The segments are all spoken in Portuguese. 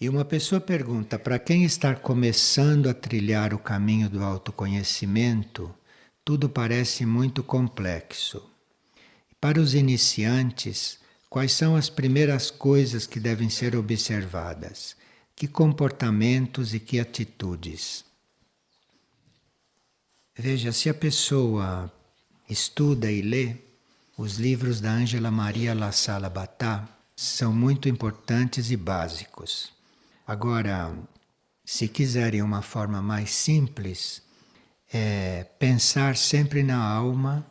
E uma pessoa pergunta, para quem está começando a trilhar o caminho do autoconhecimento, tudo parece muito complexo. Para os iniciantes, quais são as primeiras coisas que devem ser observadas? Que comportamentos e que atitudes? Veja, se a pessoa estuda e lê, os livros da Ângela Maria La Sala Batà são muito importantes e básicos. Agora, se quiserem uma forma mais simples, é pensar sempre na alma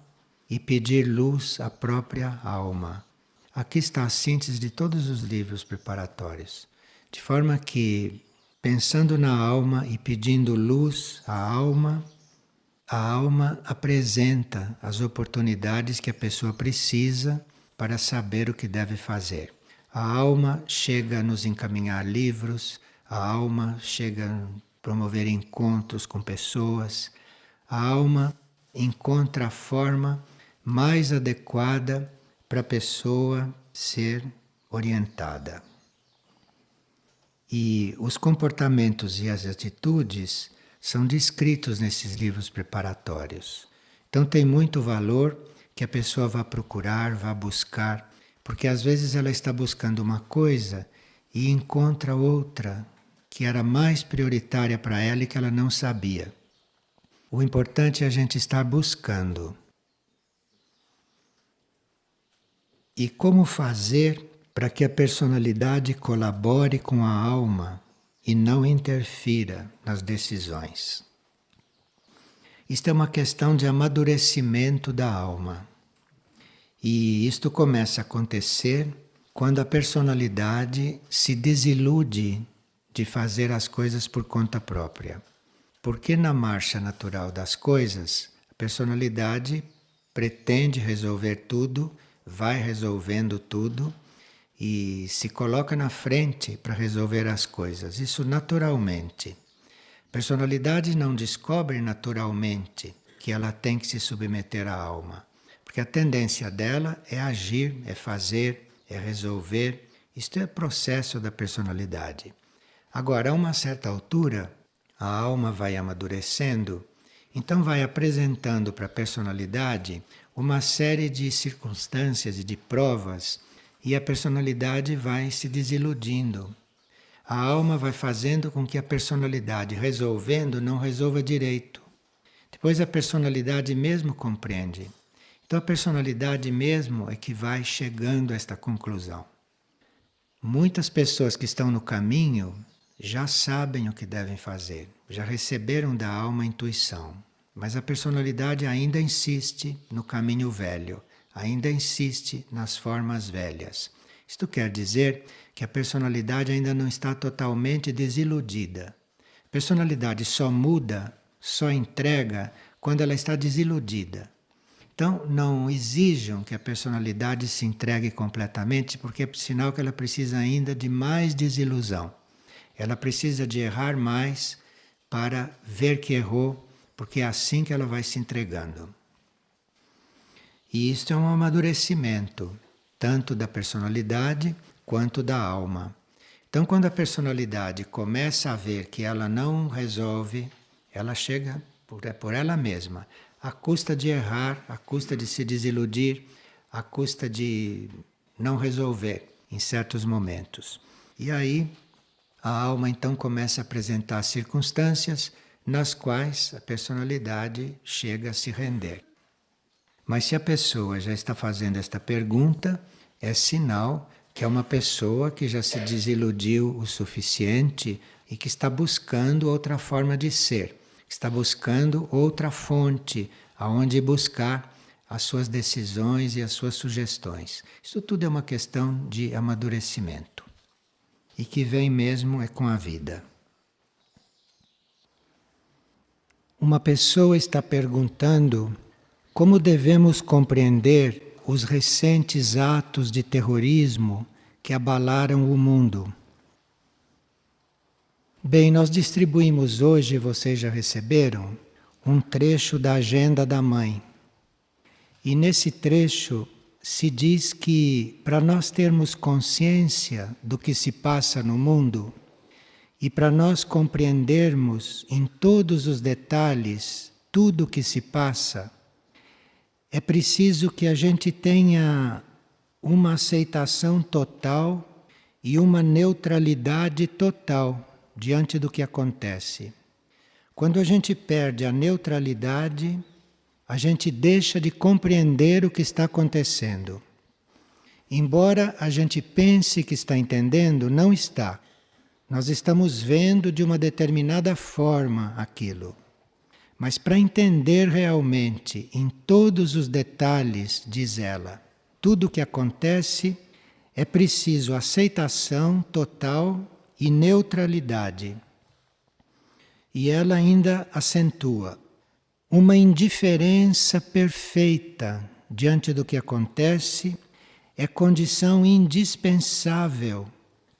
e pedir luz à própria alma. Aqui está a síntese de todos os livros preparatórios. De forma que, pensando na alma e pedindo luz à alma, a alma apresenta as oportunidades que a pessoa precisa para saber o que deve fazer. A alma chega a nos encaminhar livros, a alma chega a promover encontros com pessoas, a alma encontra a forma mais adequada para a pessoa ser orientada. E os comportamentos e as atitudes são descritos nesses livros preparatórios. Então tem muito valor que a pessoa vá procurar, vá buscar, porque às vezes ela está buscando uma coisa e encontra outra que era mais prioritária para ela e que ela não sabia. O importante é a gente estar buscando. E como fazer para que a personalidade colabore com a alma e não interfira nas decisões? Isto é uma questão de amadurecimento da alma. E isto começa a acontecer quando a personalidade se desilude de fazer as coisas por conta própria. Porque na marcha natural das coisas, a personalidade pretende resolver tudo, vai resolvendo tudo e se coloca na frente para resolver as coisas. Isso naturalmente. A personalidade não descobre naturalmente que ela tem que se submeter à alma. Porque a tendência dela é agir, é fazer, é resolver. Isto é processo da personalidade. Agora, a uma certa altura, a alma vai amadurecendo, então vai apresentando para a personalidade uma série de circunstâncias e de provas, e a personalidade vai se desiludindo. A alma vai fazendo com que a personalidade, resolvendo, não resolva direito. Depois a personalidade mesmo compreende. Então a personalidade mesmo é que vai chegando a esta conclusão. Muitas pessoas que estão no caminho já sabem o que devem fazer, já receberam da alma a intuição, mas a personalidade ainda insiste no caminho velho, ainda insiste nas formas velhas. Isto quer dizer que a personalidade ainda não está totalmente desiludida. A personalidade só muda, só entrega quando ela está desiludida. Então, não exijam que a personalidade se entregue completamente, porque é sinal que ela precisa ainda de mais desilusão. Ela precisa de errar mais para ver que errou, porque é assim que ela vai se entregando. E isto é um amadurecimento, tanto da personalidade quanto da alma. Então, quando a personalidade começa a ver que ela não resolve, ela chega por ela mesma, à custa de errar, à custa de se desiludir, à custa de não resolver em certos momentos. E aí a alma então começa a apresentar circunstâncias nas quais a personalidade chega a se render. Mas se a pessoa já está fazendo esta pergunta, é sinal que é uma pessoa que já se desiludiu o suficiente e que está buscando outra forma de ser. Está buscando outra fonte aonde buscar as suas decisões e as suas sugestões. Isso tudo é uma questão de amadurecimento e que vem mesmo é com a vida. Uma pessoa está perguntando como devemos compreender os recentes atos de terrorismo que abalaram o mundo. Bem, nós distribuímos hoje, vocês já receberam, um trecho da Agenda da Mãe. E nesse trecho se diz que para nós termos consciência do que se passa no mundo, E para nós compreendermos em todos os detalhes tudo o que se passa, é preciso que a gente tenha uma aceitação total e uma neutralidade total diante do que acontece. Quando a gente perde a neutralidade, a gente deixa de compreender o que está acontecendo. Embora a gente pense que está entendendo, não está. Nós estamos vendo de uma determinada forma aquilo. Mas para entender realmente, em todos os detalhes, diz ela, tudo o que acontece, é preciso aceitação total e neutralidade. E ela ainda acentua uma indiferença perfeita diante do que acontece é condição indispensável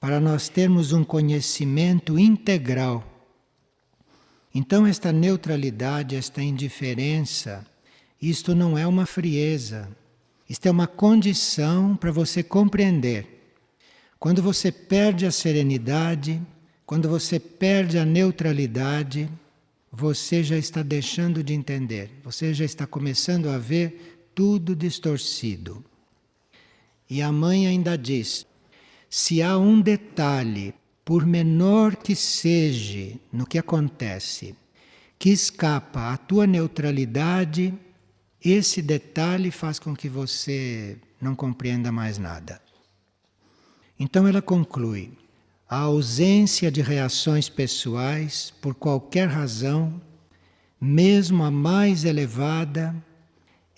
para nós termos um conhecimento integral. Então esta neutralidade, esta indiferença, isto não é uma frieza, isto é uma condição para você compreender. Quando você perde a serenidade, quando você perde a neutralidade, você já está deixando de entender, você já está começando a ver tudo distorcido. E a mãe ainda diz, se há um detalhe, por menor que seja no que acontece, que escapa à tua neutralidade, esse detalhe faz com que você não compreenda mais nada. Então ela conclui, a ausência de reações pessoais, por qualquer razão, mesmo a mais elevada,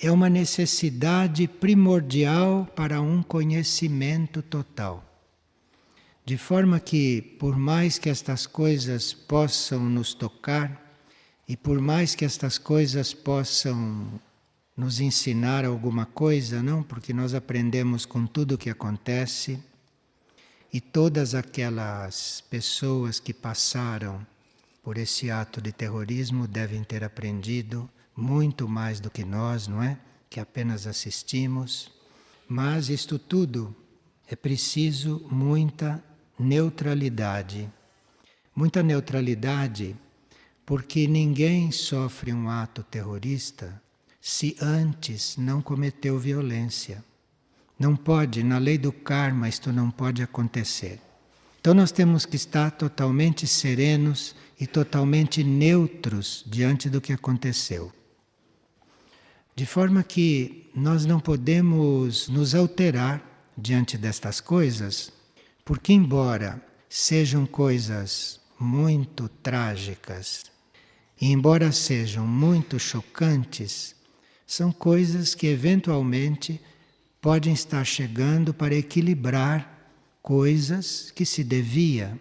é uma necessidade primordial para um conhecimento total. De forma que, por mais que estas coisas possam nos tocar, e por mais que estas coisas possam nos ensinar alguma coisa, não? Porque nós aprendemos com tudo o que acontece, e todas aquelas pessoas que passaram por esse ato de terrorismo devem ter aprendido muito mais do que nós, não é? Que apenas assistimos. Mas isto tudo é preciso muita neutralidade. Muita neutralidade, porque ninguém sofre um ato terrorista se antes não cometeu violência. Não pode, na lei do karma, isto não pode acontecer. Então nós temos que estar totalmente serenos e totalmente neutros diante do que aconteceu. De forma que nós não podemos nos alterar diante destas coisas, porque embora sejam coisas muito trágicas, e embora sejam muito chocantes, são coisas que eventualmente podem estar chegando para equilibrar coisas que se devia,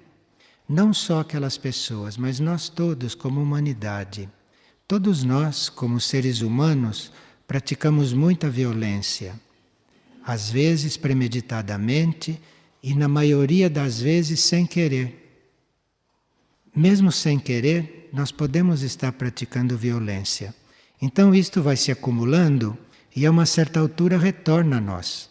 não só aquelas pessoas, mas nós todos como humanidade. Todos nós, como seres humanos, praticamos muita violência, às vezes premeditadamente e na maioria das vezes sem querer. Mesmo sem querer, nós podemos estar praticando violência. Então isto vai se acumulando e a uma certa altura retorna a nós.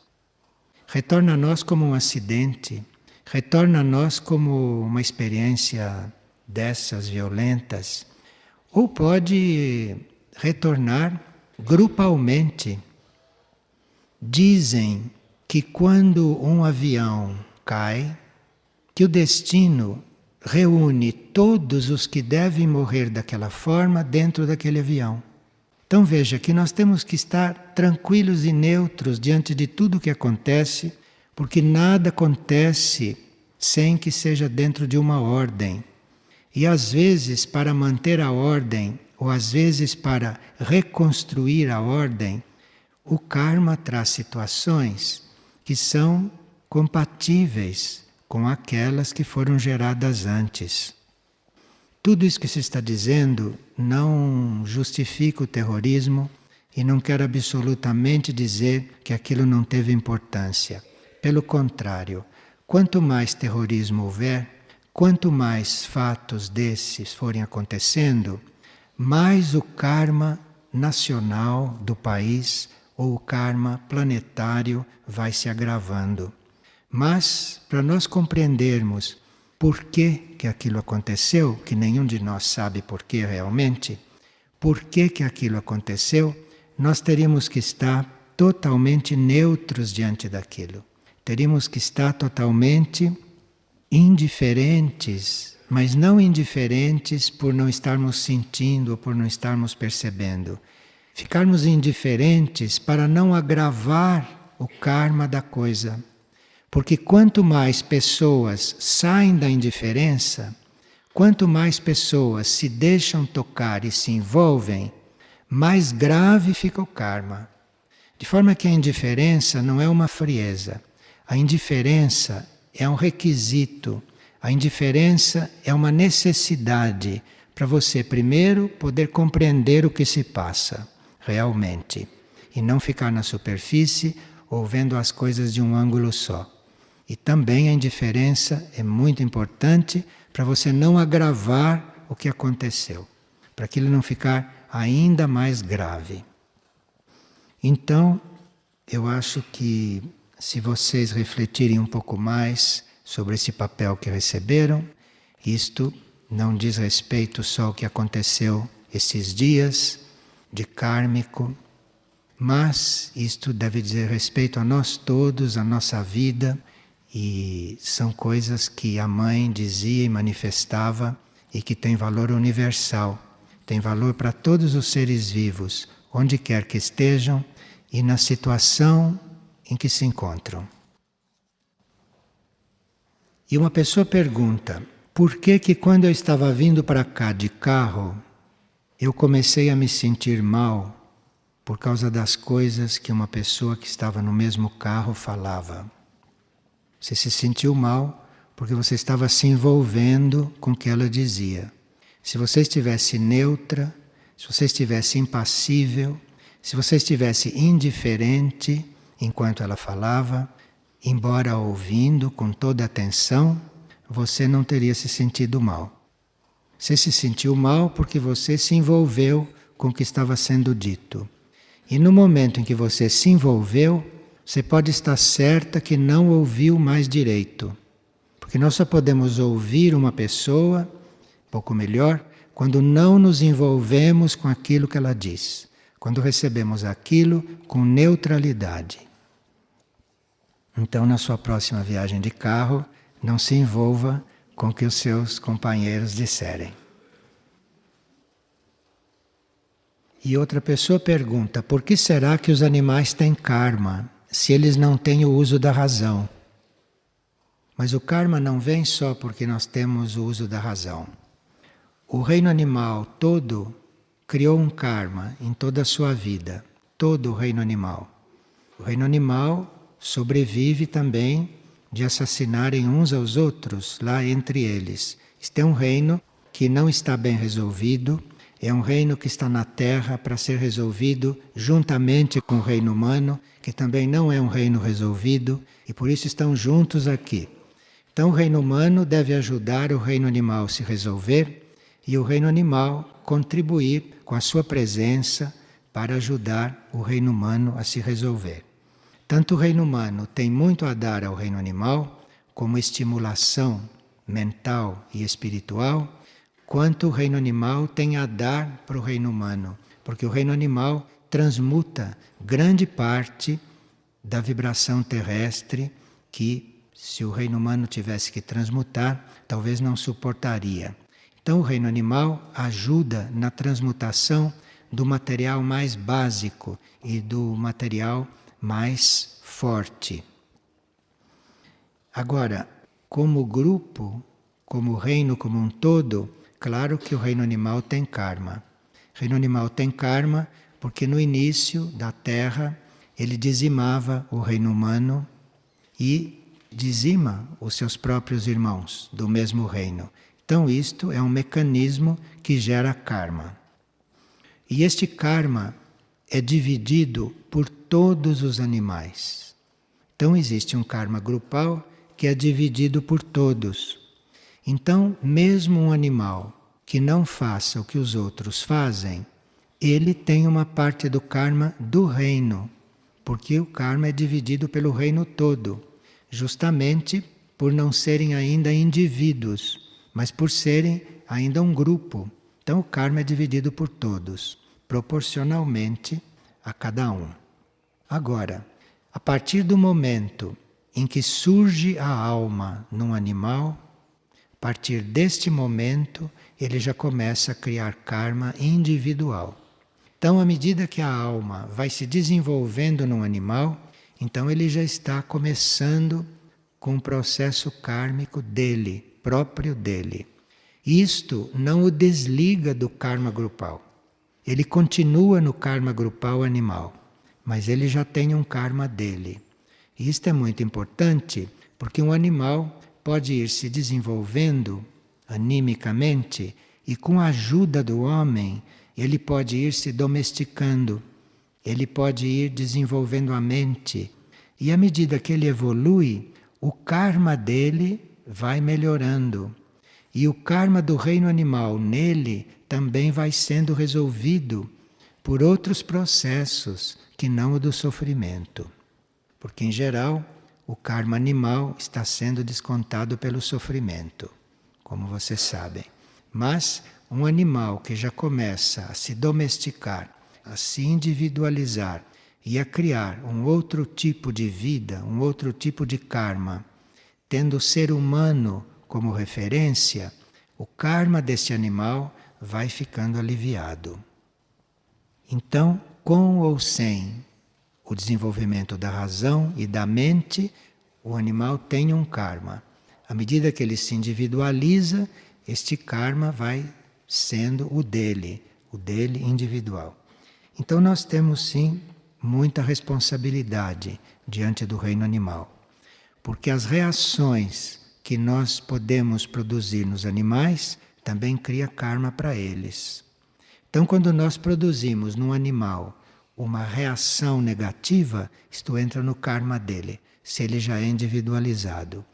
Retorna a nós como um acidente, retorna a nós como uma experiência dessas violentas, ou pode retornar grupalmente. Dizem que quando um avião cai, que o destino reúne todos os que devem morrer daquela forma dentro daquele avião. Então veja que nós temos que estar tranquilos e neutros diante de tudo o que acontece, porque nada acontece sem que seja dentro de uma ordem. E às vezes, para manter a ordem, ou às vezes para reconstruir a ordem, o karma traz situações que são compatíveis com aquelas que foram geradas antes. Tudo isso que se está dizendo não justifica o terrorismo e não quer absolutamente dizer que aquilo não teve importância. Pelo contrário, quanto mais terrorismo houver, quanto mais fatos desses forem acontecendo, mais o karma nacional do país ou o karma planetário vai se agravando. Mas, para nós compreendermos por que aquilo aconteceu, que nenhum de nós sabe por que realmente, por que aquilo aconteceu, nós teríamos que estar totalmente neutros diante daquilo. Teríamos que estar totalmente indiferentes, mas não indiferentes por não estarmos sentindo ou por não estarmos percebendo. Ficarmos indiferentes para não agravar o karma da coisa. Porque quanto mais pessoas saem da indiferença, quanto mais pessoas se deixam tocar e se envolvem, mais grave fica o karma. De forma que a indiferença não é uma frieza. A indiferença é um requisito. A indiferença é uma necessidade para você, primeiro, poder compreender o que se passa realmente e não ficar na superfície ou vendo as coisas de um ângulo só. E também a indiferença é muito importante para você não agravar o que aconteceu, para aquilo não ficar ainda mais grave. Então, eu acho que se vocês refletirem um pouco mais sobre esse papel que receberam, isto não diz respeito só ao que aconteceu esses dias de kármico, mas isto deve dizer respeito a nós todos, a nossa vida, e são coisas que a mãe dizia e manifestava e que tem valor universal, tem valor para todos os seres vivos, onde quer que estejam e na situação em que se encontram. E uma pessoa pergunta, por que quando eu estava vindo para cá de carro, eu comecei a me sentir mal por causa das coisas que uma pessoa que estava no mesmo carro falava? Você se sentiu mal porque você estava se envolvendo com o que ela dizia. Se você estivesse neutra, se você estivesse impassível, se você estivesse indiferente enquanto ela falava, embora ouvindo com toda atenção, você não teria se sentido mal. Você se sentiu mal porque você se envolveu com o que estava sendo dito. E no momento em que você se envolveu, você pode estar certa que não ouviu mais direito. Porque nós só podemos ouvir uma pessoa, um pouco melhor, quando não nos envolvemos com aquilo que ela diz. Quando recebemos aquilo com neutralidade. Então, na sua próxima viagem de carro, não se envolva com o que os seus companheiros disserem. E outra pessoa pergunta, por que será que os animais têm karma, se eles não têm o uso da razão? Mas o karma não vem só porque nós temos o uso da razão. O reino animal todo criou um karma em toda a sua vida, todo o reino animal. O reino animal sobrevive também de assassinarem uns aos outros lá entre eles. Este é um reino que não está bem resolvido, é um reino que está na Terra para ser resolvido juntamente com o reino humano, que também não é um reino resolvido, e por isso estão juntos aqui. Então o reino humano deve ajudar o reino animal a se resolver e o reino animal contribuir com a sua presença para ajudar o reino humano a se resolver. Tanto o reino humano tem muito a dar ao reino animal, como estimulação mental e espiritual, quanto o reino animal tem a dar para o reino humano, porque o reino animal transmuta grande parte da vibração terrestre que, se o reino humano tivesse que transmutar, talvez não suportaria. Então o reino animal ajuda na transmutação do material mais básico e do material mais forte. Agora, como grupo, como reino como um todo, claro que o reino animal tem karma. O reino animal tem karma porque no início da Terra ele dizimava o reino humano e dizima os seus próprios irmãos do mesmo reino. Então isto é um mecanismo que gera karma. E este karma é dividido por todos os animais. Então existe um karma grupal que é dividido por todos. Então, mesmo um animal que não faça o que os outros fazem, ele tem uma parte do karma do reino, porque o karma é dividido pelo reino todo, justamente por não serem ainda indivíduos, mas por serem ainda um grupo. Então o karma é dividido por todos, proporcionalmente a cada um. Agora, a partir do momento em que surge a alma num animal, a partir deste momento ele já começa a criar karma individual. Então, à medida que a alma vai se desenvolvendo num animal, então ele já está começando com um processo kármico dele, próprio dele. Isto não o desliga do karma grupal. Ele continua no karma grupal animal, mas ele já tem um karma dele. E isto é muito importante, porque um animal pode ir se desenvolvendo animicamente e com a ajuda do homem, ele pode ir se domesticando, ele pode ir desenvolvendo a mente. E à medida que ele evolui, o karma dele vai melhorando. E o karma do reino animal nele também vai sendo resolvido por outros processos que não o do sofrimento. Porque, em geral, o karma animal está sendo descontado pelo sofrimento, como vocês sabem. Mas um animal que já começa a se domesticar, a se individualizar e a criar um outro tipo de vida, um outro tipo de karma, tendo o ser humano como referência, o karma desse animal vai ficando aliviado. Então, com ou sem o desenvolvimento da razão e da mente, o animal tem um karma. À medida que ele se individualiza, este karma vai sendo o dele individual. Então nós temos sim muita responsabilidade diante do reino animal, porque as reações que nós podemos produzir nos animais também cria karma para eles. Então, quando nós produzimos num animal uma reação negativa, isto entra no karma dele, se ele já é individualizado.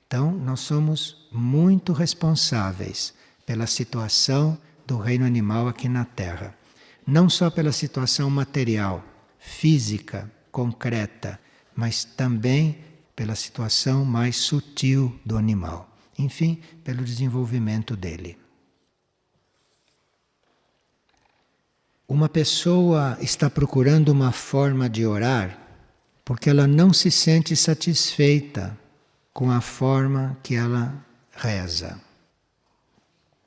Então, nós somos muito responsáveis pela situação do reino animal aqui na Terra. Não só pela situação material, física, concreta, mas também pela situação mais sutil do animal. Enfim, pelo desenvolvimento dele. Uma pessoa está procurando uma forma de orar porque ela não se sente satisfeita com a forma que ela reza.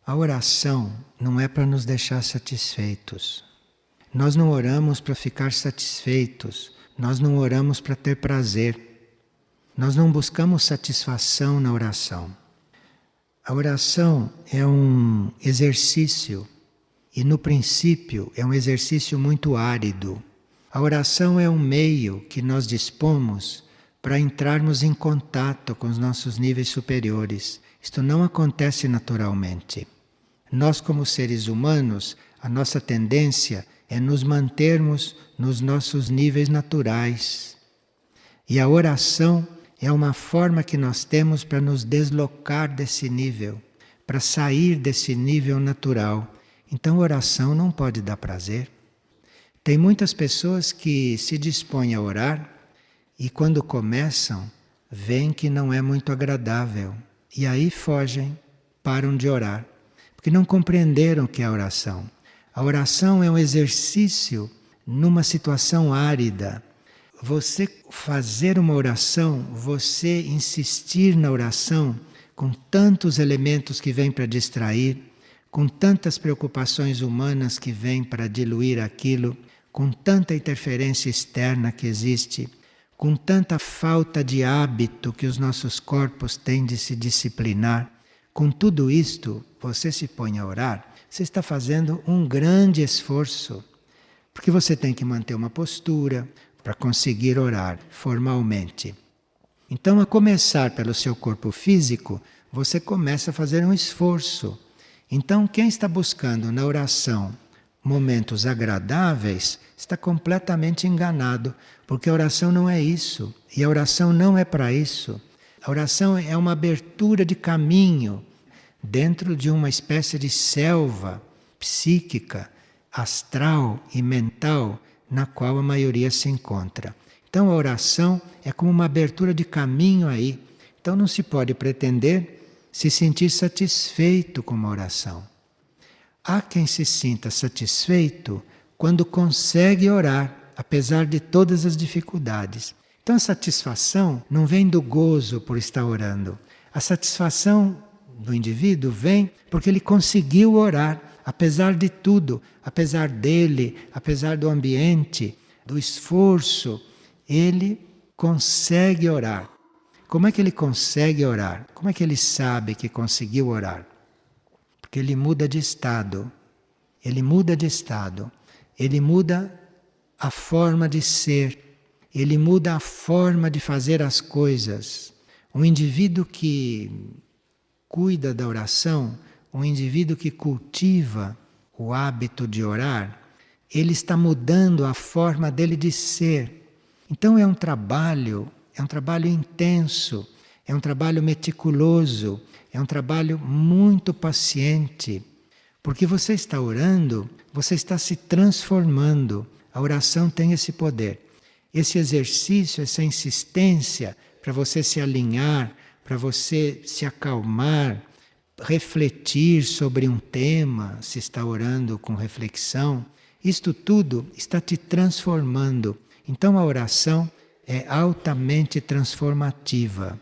A oração não é para nos deixar satisfeitos. Nós não oramos para ficar satisfeitos. Nós não oramos para ter prazer. Nós não buscamos satisfação na oração. A oração é um exercício. E no princípio é um exercício muito árido. A oração é um meio que nós dispomos para entrarmos em contato com os nossos níveis superiores. Isto não acontece naturalmente. Nós, como seres humanos, a nossa tendência é nos mantermos nos nossos níveis naturais. E a oração é uma forma que nós temos para nos deslocar desse nível, para sair desse nível natural. Então, oração não pode dar prazer. Tem muitas pessoas que se dispõem a orar e quando começam, veem que não é muito agradável. E aí fogem, param de orar, porque não compreenderam o que é a oração. A oração é um exercício numa situação árida. Você fazer uma oração, você insistir na oração com tantos elementos que vêm para distrair, com tantas preocupações humanas que vêm para diluir aquilo, com tanta interferência externa que existe, com tanta falta de hábito que os nossos corpos têm de se disciplinar, com tudo isto, você se põe a orar, você está fazendo um grande esforço, porque você tem que manter uma postura para conseguir orar formalmente. Então, a começar pelo seu corpo físico, você começa a fazer um esforço. Então, quem está buscando na oração momentos agradáveis está completamente enganado, porque a oração não é isso, e a oração não é para isso. A oração é uma abertura de caminho dentro de uma espécie de selva psíquica, astral e mental na qual a maioria se encontra. Então, a oração é como uma abertura de caminho aí, Então não se pode pretender se sentir satisfeito com uma oração. Há quem se sinta satisfeito quando consegue orar, apesar de todas as dificuldades. Então a satisfação não vem do gozo por estar orando. A satisfação do indivíduo vem porque ele conseguiu orar, apesar de tudo, apesar dele, apesar do ambiente, do esforço, ele consegue orar. Como é que ele consegue orar? Como é que ele sabe que conseguiu orar? Porque ele muda de estado. Ele muda de estado. Ele muda a forma de ser. Ele muda a forma de fazer as coisas. Um indivíduo que cuida da oração, um indivíduo que cultiva o hábito de orar, ele está mudando a forma dele de ser. Então é um trabalho intenso, é um trabalho meticuloso, é um trabalho muito paciente. Porque você está orando, você está se transformando. A oração tem esse poder. Esse exercício, essa insistência para você se alinhar, para você se acalmar, refletir sobre um tema, se está orando com reflexão, isto tudo está te transformando. Então a oração é altamente transformativa.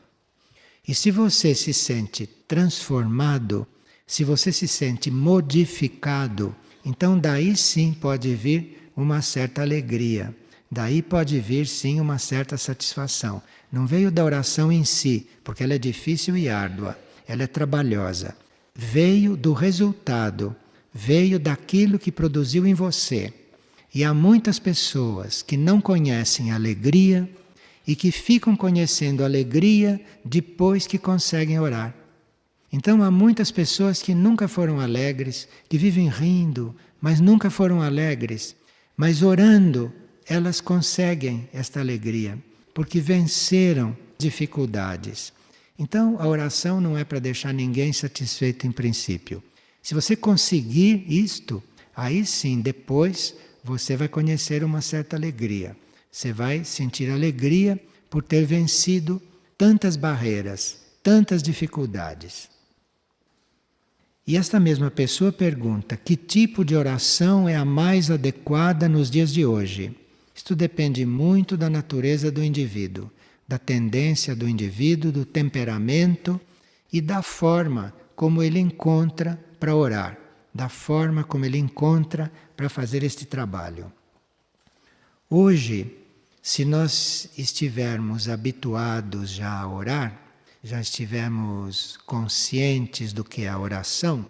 E se você se sente transformado, se você se sente modificado, então daí sim pode vir uma certa alegria. Daí pode vir sim uma certa satisfação. Não veio da oração em si, porque ela é difícil e árdua, ela é trabalhosa. Veio do resultado, veio daquilo que produziu em você. E há muitas pessoas que não conhecem a alegria e que ficam conhecendo a alegria depois que conseguem orar. Então há muitas pessoas que nunca foram alegres, que vivem rindo, mas nunca foram alegres. Mas orando, elas conseguem esta alegria, porque venceram dificuldades. Então a oração não é para deixar ninguém satisfeito em princípio. Se você conseguir isto, aí sim, depois você vai conhecer uma certa alegria. Você vai sentir alegria por ter vencido tantas barreiras, tantas dificuldades. E esta mesma pessoa pergunta: que tipo de oração é a mais adequada nos dias de hoje? Isto depende muito da natureza do indivíduo, da tendência do indivíduo, do temperamento e da forma como ele encontra para orar, da forma como ele encontra para fazer este trabalho. Hoje, se nós estivermos habituados já a orar, já estivermos conscientes do que é a oração,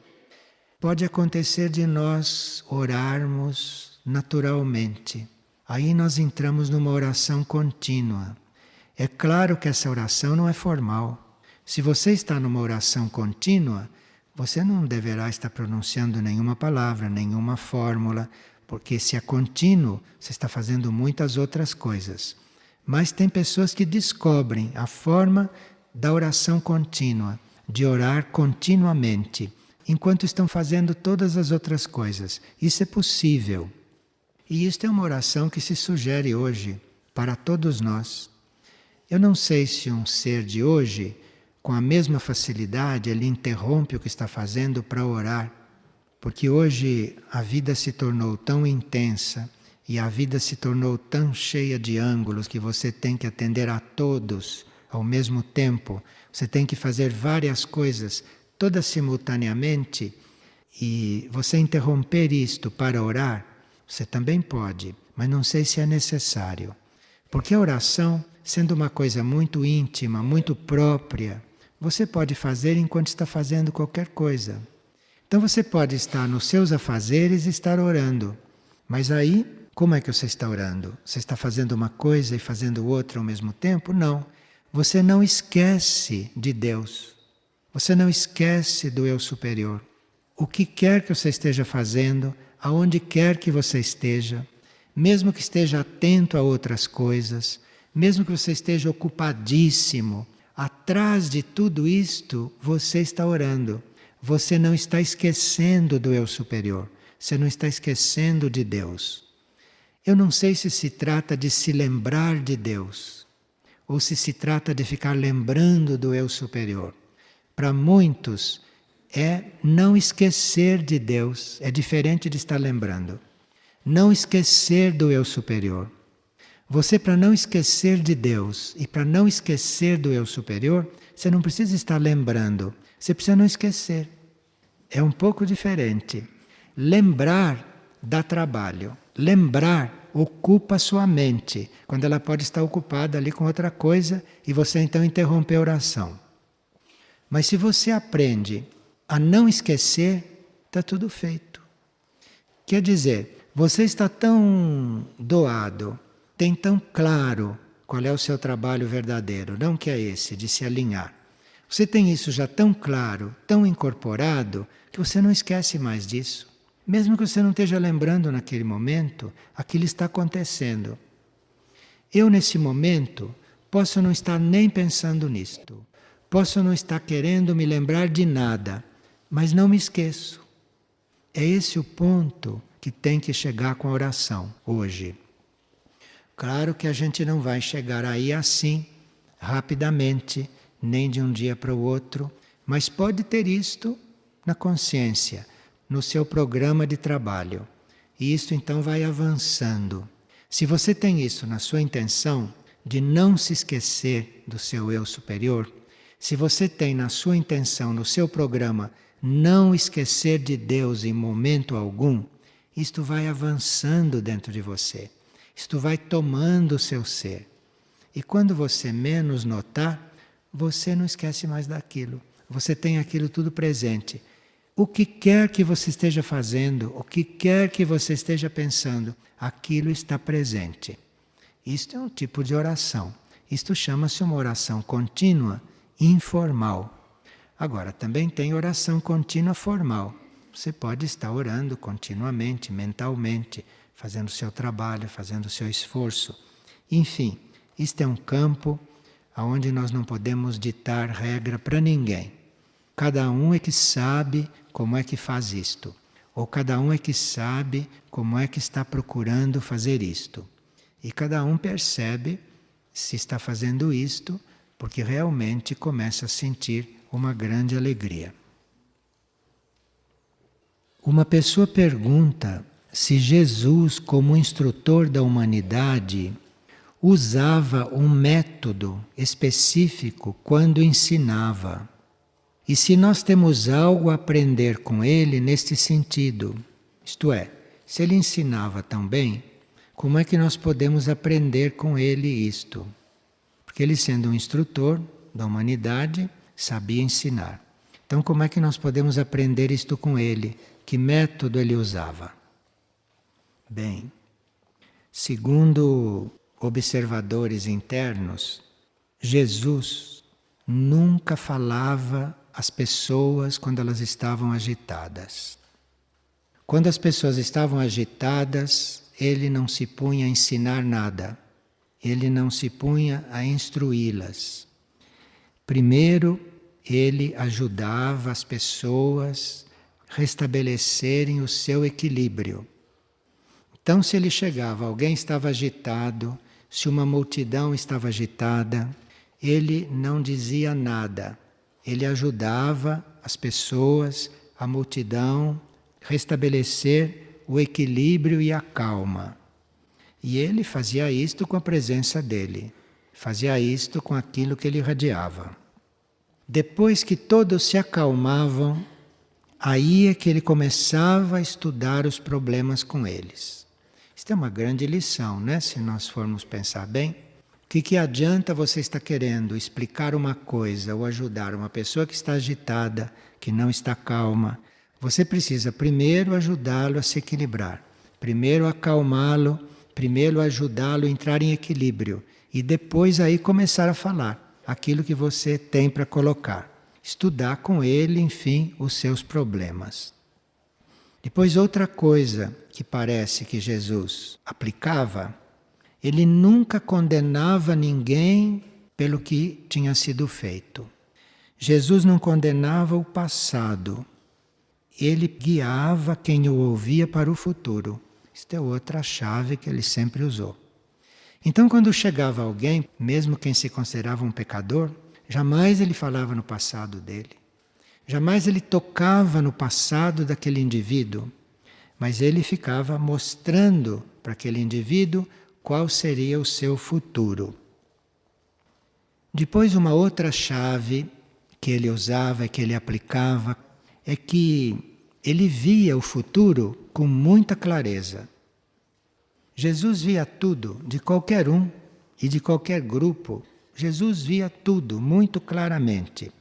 pode acontecer de nós orarmos naturalmente. Aí nós entramos numa oração contínua. É claro que essa oração não é formal. Se você está numa oração contínua, você não deverá estar pronunciando nenhuma palavra, nenhuma fórmula, porque se é contínuo, você está fazendo muitas outras coisas. Mas tem pessoas que descobrem a forma da oração contínua, de orar continuamente, enquanto estão fazendo todas as outras coisas. Isso é possível. E isto é uma oração que se sugere hoje para todos nós. Eu não sei se um ser de hoje, com a mesma facilidade, ele interrompe o que está fazendo para orar. Porque hoje a vida se tornou tão intensa e a vida se tornou tão cheia de ângulos que você tem que atender a todos ao mesmo tempo. Você tem que fazer várias coisas, todas simultaneamente. E você interromper isto para orar, você também pode, mas não sei se é necessário. Porque a oração, sendo uma coisa muito íntima, muito própria, você pode fazer enquanto está fazendo qualquer coisa. Então você pode estar nos seus afazeres e estar orando. Mas aí, como é que você está orando? Você está fazendo uma coisa e fazendo outra ao mesmo tempo? Não. Você não esquece de Deus. Você não esquece do eu superior. O que quer que você esteja fazendo, aonde quer que você esteja, mesmo que esteja atento a outras coisas, mesmo que você esteja ocupadíssimo, atrás de tudo isto, você está orando. Você não está esquecendo do eu superior. Você não está esquecendo de Deus. Eu não sei se se trata de se lembrar de Deus, ou se trata de ficar lembrando do eu superior. Para muitos, é não esquecer de Deus, é diferente de estar lembrando. Não esquecer do eu superior. Você, para não esquecer de Deus e para não esquecer do eu superior, você não precisa estar lembrando, você precisa não esquecer. É um pouco diferente. Lembrar dá trabalho. Lembrar ocupa a sua mente, quando ela pode estar ocupada ali com outra coisa e você então interrompe a oração. Mas se você aprende a não esquecer, está tudo feito. Quer dizer, você está tão doado, tem tão claro qual é o seu trabalho verdadeiro, não que é esse, de se alinhar. Você tem isso já tão claro, tão incorporado, que você não esquece mais disso. Mesmo que você não esteja lembrando naquele momento, aquilo está acontecendo. Eu, nesse momento, posso não estar nem pensando nisto. Posso não estar querendo me lembrar de nada, mas não me esqueço. É esse o ponto que tem que chegar com a oração hoje. Claro que a gente não vai chegar aí assim, rapidamente, nem de um dia para o outro, mas pode ter isto na consciência, no seu programa de trabalho. E isto então vai avançando. Se você tem isso na sua intenção de não se esquecer do seu eu superior, se você tem na sua intenção, no seu programa, não esquecer de Deus em momento algum, isto vai avançando dentro de você. Isto vai tomando o seu ser. E quando você menos notar, você não esquece mais daquilo. Você tem aquilo tudo presente. O que quer que você esteja fazendo, o que quer que você esteja pensando, aquilo está presente. Isto é um tipo de oração. Isto chama-se uma oração contínua, informal. Agora, também tem oração contínua formal. Você pode estar orando continuamente, mentalmente, fazendo o seu trabalho, fazendo o seu esforço. Enfim, isto é um campo onde nós não podemos ditar regra para ninguém. Cada um é que sabe como é que faz isto. Ou cada um é que sabe como é que está procurando fazer isto. E cada um percebe se está fazendo isto, porque realmente começa a sentir uma grande alegria. Uma pessoa pergunta se Jesus, como instrutor da humanidade, usava um método específico quando ensinava. E se nós temos algo a aprender com ele neste sentido, isto é, se ele ensinava tão bem, como é que nós podemos aprender com ele isto? Porque ele, sendo um instrutor da humanidade, sabia ensinar. Então, como é que nós podemos aprender isto com ele? Que método ele usava? Bem, segundo observadores internos, Jesus nunca falava às pessoas quando elas estavam agitadas. Quando as pessoas estavam agitadas, ele não se punha a ensinar nada. Ele não se punha a instruí-las. Primeiro, ele ajudava as pessoas a restabelecerem o seu equilíbrio. Então, se ele chegava, alguém estava agitado, se uma multidão estava agitada, ele não dizia nada. Ele ajudava as pessoas, a multidão, restabelecer o equilíbrio e a calma. E ele fazia isto com a presença dele, fazia isto com aquilo que ele irradiava. Depois que todos se acalmavam, aí é que ele começava a estudar os problemas com eles. Isto é uma grande lição, né? Se nós formos pensar bem. O que adianta você estar querendo explicar uma coisa ou ajudar uma pessoa que está agitada, que não está calma? Você precisa primeiro ajudá-lo a se equilibrar, primeiro acalmá-lo, primeiro ajudá-lo a entrar em equilíbrio e depois aí começar a falar aquilo que você tem para colocar. Estudar com ele, enfim, os seus problemas. Depois, outra coisa que parece que Jesus aplicava, ele nunca condenava ninguém pelo que tinha sido feito. Jesus não condenava o passado. Ele guiava quem o ouvia para o futuro. Isto é outra chave que ele sempre usou. Então, quando chegava alguém, mesmo quem se considerava um pecador, jamais ele falava no passado dele. Jamais ele tocava no passado daquele indivíduo, mas ele ficava mostrando para aquele indivíduo qual seria o seu futuro. Depois, uma outra chave que ele usava e que ele aplicava é que ele via o futuro com muita clareza. Jesus via tudo, de qualquer um e de qualquer grupo. Jesus via tudo muito claramente.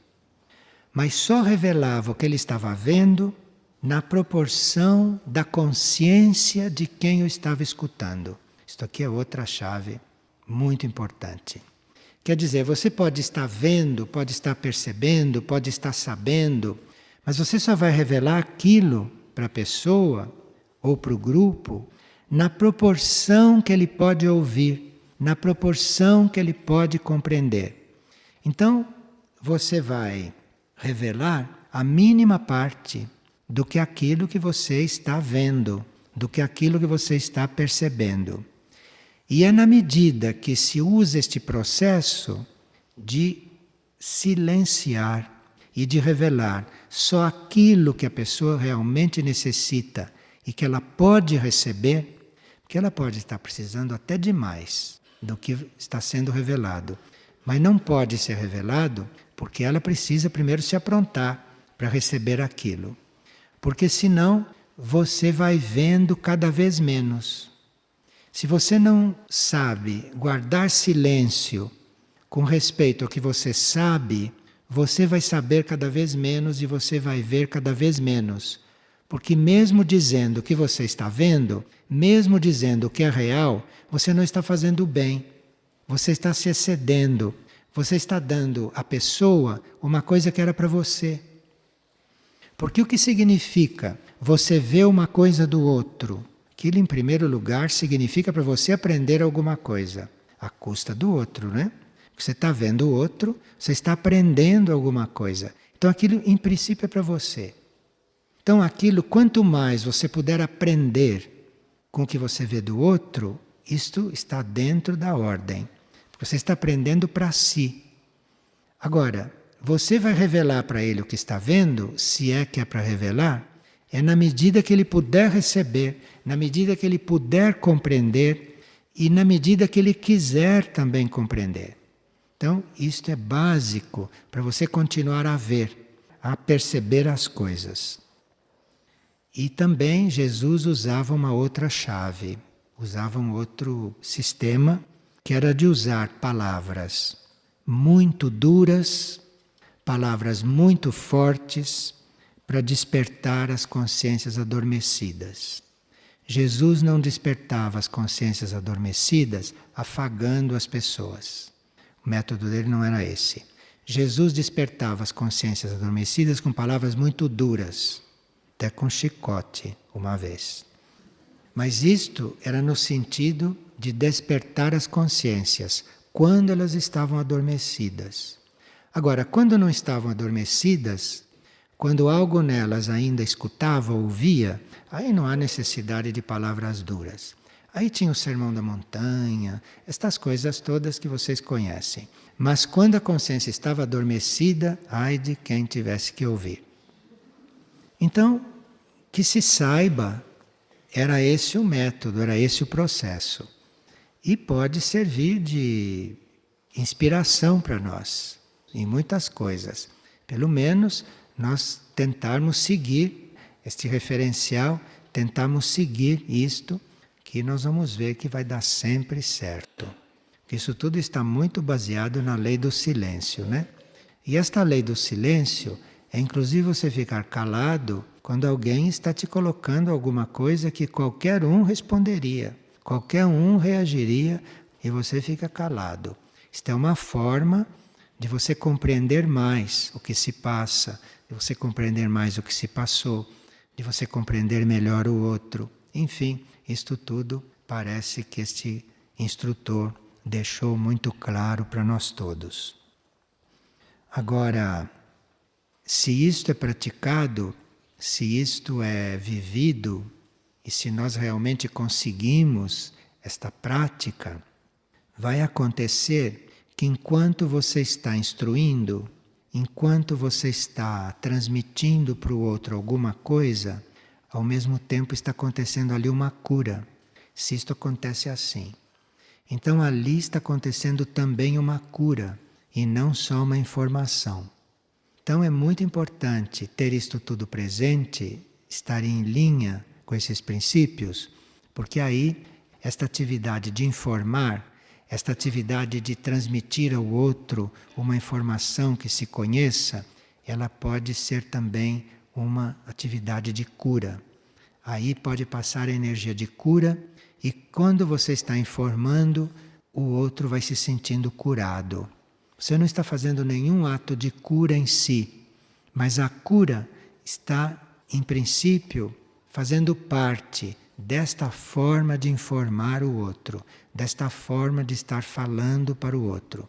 Mas só revelava o que ele estava vendo na proporção da consciência de quem o estava escutando. Isto aqui é outra chave muito importante. Quer dizer, você pode estar vendo, pode estar percebendo, pode estar sabendo, mas você só vai revelar aquilo para a pessoa ou para o grupo na proporção que ele pode ouvir, na proporção que ele pode compreender. Então, você vai revelar a mínima parte do que aquilo que você está vendo, do que aquilo que você está percebendo. E é na medida que se usa este processo de silenciar e de revelar só aquilo que a pessoa realmente necessita e que ela pode receber, porque ela pode estar precisando até demais do que está sendo revelado, mas não pode ser revelado porque ela precisa primeiro se aprontar para receber aquilo. Porque senão você vai vendo cada vez menos. Se você não sabe guardar silêncio com respeito ao que você sabe, você vai saber cada vez menos e você vai ver cada vez menos. Porque mesmo dizendo o que você está vendo, mesmo dizendo o que é real, você não está fazendo bem. Você está se excedendo. Você está dando à pessoa uma coisa que era para você. Porque o que significa você ver uma coisa do outro? Aquilo, em primeiro lugar, significa para você aprender alguma coisa, à custa do outro, né? Porque você está vendo o outro, você está aprendendo alguma coisa. Então aquilo, em princípio, é para você. Então aquilo, quanto mais você puder aprender com o que você vê do outro, isto está dentro da ordem. Você está aprendendo para si. Agora, você vai revelar para ele o que está vendo, se é que é para revelar, é na medida que ele puder receber, na medida que ele puder compreender e na medida que ele quiser também compreender. Então, isto é básico para você continuar a ver, a perceber as coisas. E também Jesus usava uma outra chave, usava um outro sistema, que era de usar palavras muito duras, palavras muito fortes, para despertar as consciências adormecidas. Jesus não despertava as consciências adormecidas afagando as pessoas. O método dele não era esse. Jesus despertava as consciências adormecidas com palavras muito duras, até com chicote, uma vez. Mas isto era no sentido de despertar as consciências, quando elas estavam adormecidas. Agora, quando não estavam adormecidas, quando algo nelas ainda escutava, ouvia, aí não há necessidade de palavras duras. Aí tinha o Sermão da Montanha, estas coisas todas que vocês conhecem. Mas quando a consciência estava adormecida, ai de quem tivesse que ouvir. Então, que se saiba, era esse o método, era esse o processo. E pode servir de inspiração para nós, em muitas coisas. Pelo menos nós tentarmos seguir este referencial, tentarmos seguir isto, que nós vamos ver que vai dar sempre certo. Isso tudo está muito baseado na lei do silêncio, né? E esta lei do silêncio é inclusive você ficar calado quando alguém está te colocando alguma coisa que qualquer um responderia, qualquer um reagiria e você fica calado. Isto é uma forma de você compreender mais o que se passa, de você compreender mais o que se passou, de você compreender melhor o outro. Enfim, isto tudo parece que este instrutor deixou muito claro para nós todos. Agora, se isto é praticado, se isto é vivido, e se nós realmente conseguimos esta prática, vai acontecer que enquanto você está instruindo, enquanto você está transmitindo para o outro alguma coisa, ao mesmo tempo está acontecendo ali uma cura. Se isto acontece assim. Então ali está acontecendo também uma cura e não só uma informação. Então é muito importante ter isto tudo presente, estar em linha com esses princípios, porque aí esta atividade de informar, esta atividade de transmitir ao outro uma informação que se conheça, ela pode ser também uma atividade de cura. Aí pode passar a energia de cura e quando você está informando, o outro vai se sentindo curado. Você não está fazendo nenhum ato de cura em si, mas a cura está, em princípio, fazendo parte desta forma de informar o outro, desta forma de estar falando para o outro.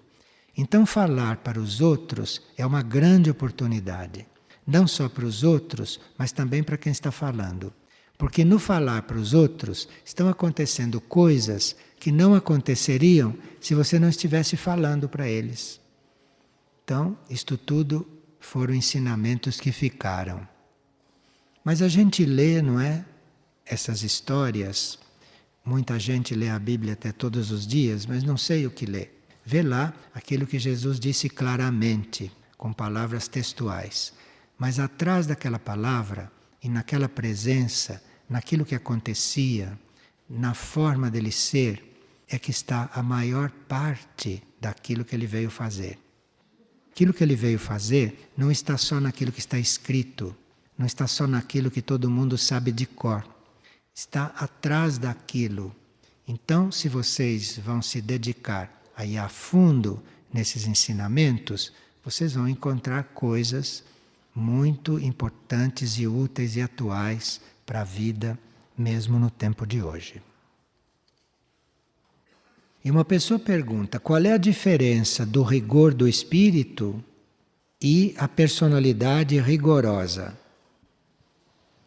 Então, falar para os outros é uma grande oportunidade. Não só para os outros, mas também para quem está falando. Porque no falar para os outros estão acontecendo coisas que não aconteceriam se você não estivesse falando para eles. Então, isto tudo foram ensinamentos que ficaram. Mas a gente lê, não é? Essas histórias. Muita gente lê a Bíblia até todos os dias, mas não sei o que lê. Vê lá aquilo que Jesus disse claramente, com palavras textuais. Mas atrás daquela palavra e naquela presença, naquilo que acontecia, na forma dele ser, é que está a maior parte daquilo que ele veio fazer. Aquilo que ele veio fazer não está só naquilo que está escrito, não está só naquilo que todo mundo sabe de cor. Está atrás daquilo. Então, se vocês vão se dedicar a ir a fundo nesses ensinamentos, vocês vão encontrar coisas muito importantes e úteis e atuais para a vida, mesmo no tempo de hoje. E uma pessoa pergunta, qual é a diferença do rigor do espírito e a personalidade rigorosa?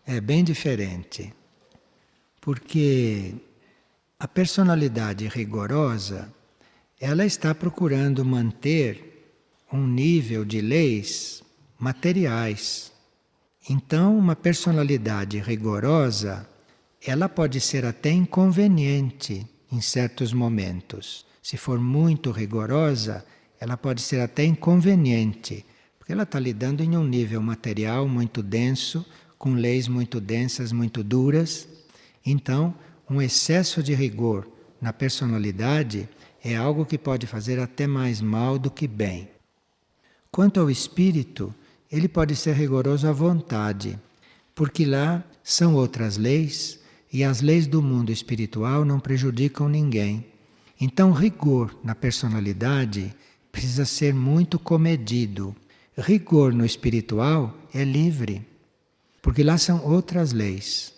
É bem diferente, porque a personalidade rigorosa, ela está procurando manter um nível de leis materiais. Então, uma personalidade rigorosa, ela pode ser até inconveniente em certos momentos. Se for muito rigorosa, ela pode ser até inconveniente, porque ela está lidando em um nível material muito denso, com leis muito densas, muito duras. Então, um excesso de rigor na personalidade é algo que pode fazer até mais mal do que bem. Quanto ao espírito, ele pode ser rigoroso à vontade, porque lá são outras leis e as leis do mundo espiritual não prejudicam ninguém. Então, rigor na personalidade precisa ser muito comedido. Rigor no espiritual é livre, porque lá são outras leis.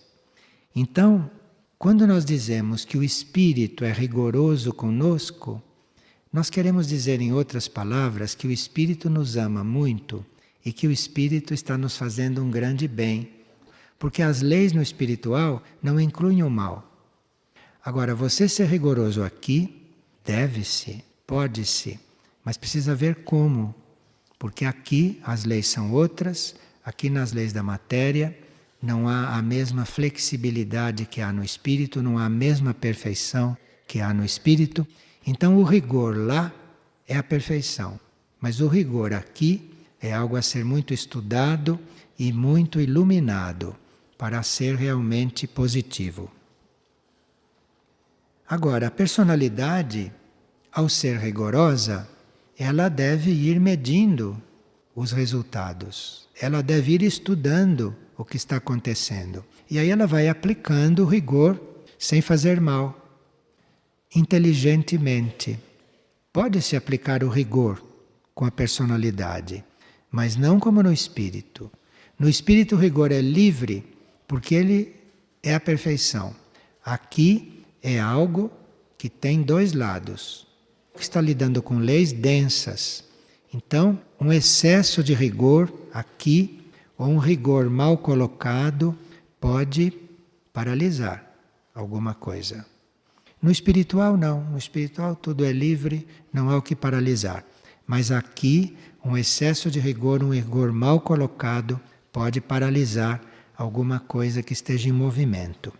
Então, quando nós dizemos que o espírito é rigoroso conosco, nós queremos dizer, em outras palavras, que o espírito nos ama muito e que o espírito está nos fazendo um grande bem. Porque as leis no espiritual não incluem o mal. Agora, você ser rigoroso aqui, deve-se, pode-se, mas precisa ver como. Porque aqui as leis são outras, aqui nas leis da matéria não há a mesma flexibilidade que há no espírito, não há a mesma perfeição que há no espírito. Então o rigor lá é a perfeição, mas o rigor aqui é algo a ser muito estudado e muito iluminado para ser realmente positivo. Agora, a personalidade, ao ser rigorosa, ela deve ir medindo os resultados. Ela deve ir estudando o que está acontecendo. E aí ela vai aplicando o rigor sem fazer mal, inteligentemente. Pode-se aplicar o rigor com a personalidade, mas não como no espírito. No espírito o rigor é livre, porque ele é a perfeição. Aqui é algo que tem dois lados. Está lidando com leis densas. Então, um excesso de rigor aqui, ou um rigor mal colocado, pode paralisar alguma coisa. No espiritual não, no espiritual tudo é livre, não há o que paralisar. Mas aqui, um excesso de rigor, um rigor mal colocado, pode paralisar alguma coisa que esteja em movimento.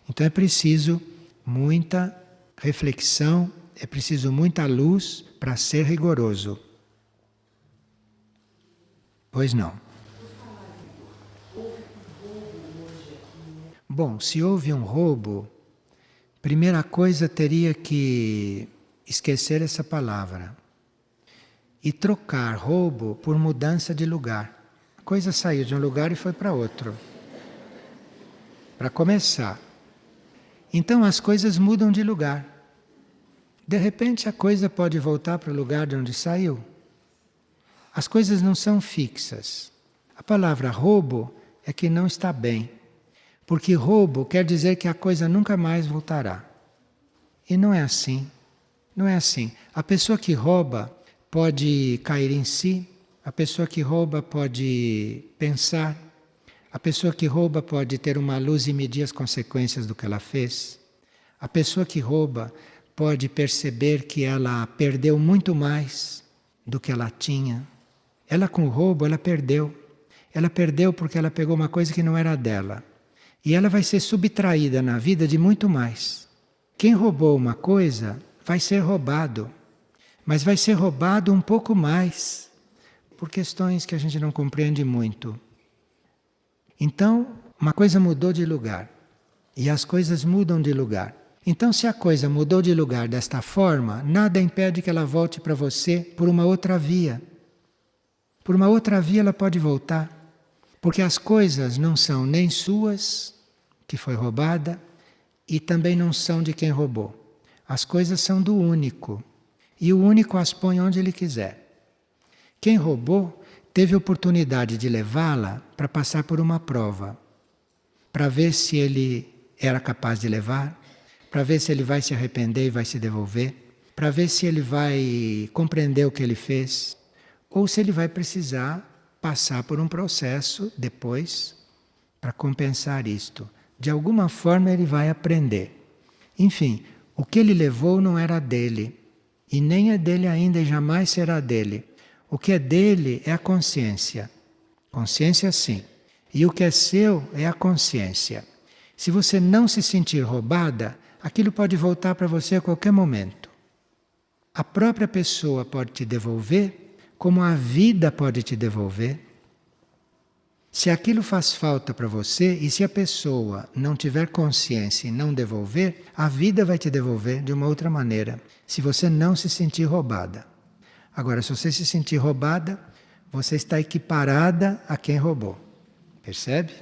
Então é preciso muita reflexão, é preciso muita luz para ser rigoroso. Pois não. Bom, se houve um roubo, primeira coisa teria que esquecer essa palavra e trocar roubo por mudança de lugar. A coisa saiu de um lugar e foi para outro. Para começar. Então as coisas mudam de lugar. De repente a coisa pode voltar para o lugar de onde saiu. As coisas não são fixas. A palavra roubo é que não está bem. Porque roubo quer dizer que a coisa nunca mais voltará. E não é assim. Não é assim. A pessoa que rouba pode cair em si, a pessoa que rouba pode pensar, a pessoa que rouba pode ter uma luz e medir as consequências do que ela fez. A pessoa que rouba pode perceber que ela perdeu muito mais do que ela tinha. Ela com o roubo, ela perdeu. Ela perdeu porque ela pegou uma coisa que não era dela. E ela vai ser subtraída na vida de muito mais. Quem roubou uma coisa vai ser roubado. Mas vai ser roubado um pouco mais. Por questões que a gente não compreende muito. Então, uma coisa mudou de lugar. E as coisas mudam de lugar. Então, se a coisa mudou de lugar desta forma, nada impede que ela volte para você por uma outra via. Por uma outra via ela pode voltar. Porque as coisas não são nem suas, que foi roubada, e também não são de quem roubou. As coisas são do único. E o único as põe onde ele quiser. Quem roubou teve oportunidade de levá-la para passar por uma prova. Para ver se ele era capaz de levar, para ver se ele vai se arrepender e vai se devolver, para ver se ele vai compreender o que ele fez, ou se ele vai precisar passar por um processo depois para compensar isto. De alguma forma ele vai aprender. Enfim, o que ele levou não era dele, e nem é dele ainda e jamais será dele. O que é dele é a consciência. Consciência sim. E o que é seu é a consciência. Se você não se sentir roubada, aquilo pode voltar para você a qualquer momento. A própria pessoa pode te devolver, como a vida pode te devolver. Se aquilo faz falta para você e se a pessoa não tiver consciência e não devolver, a vida vai te devolver de uma outra maneira, se você não se sentir roubada. Agora, se você se sentir roubada, você está equiparada a quem roubou. Percebe?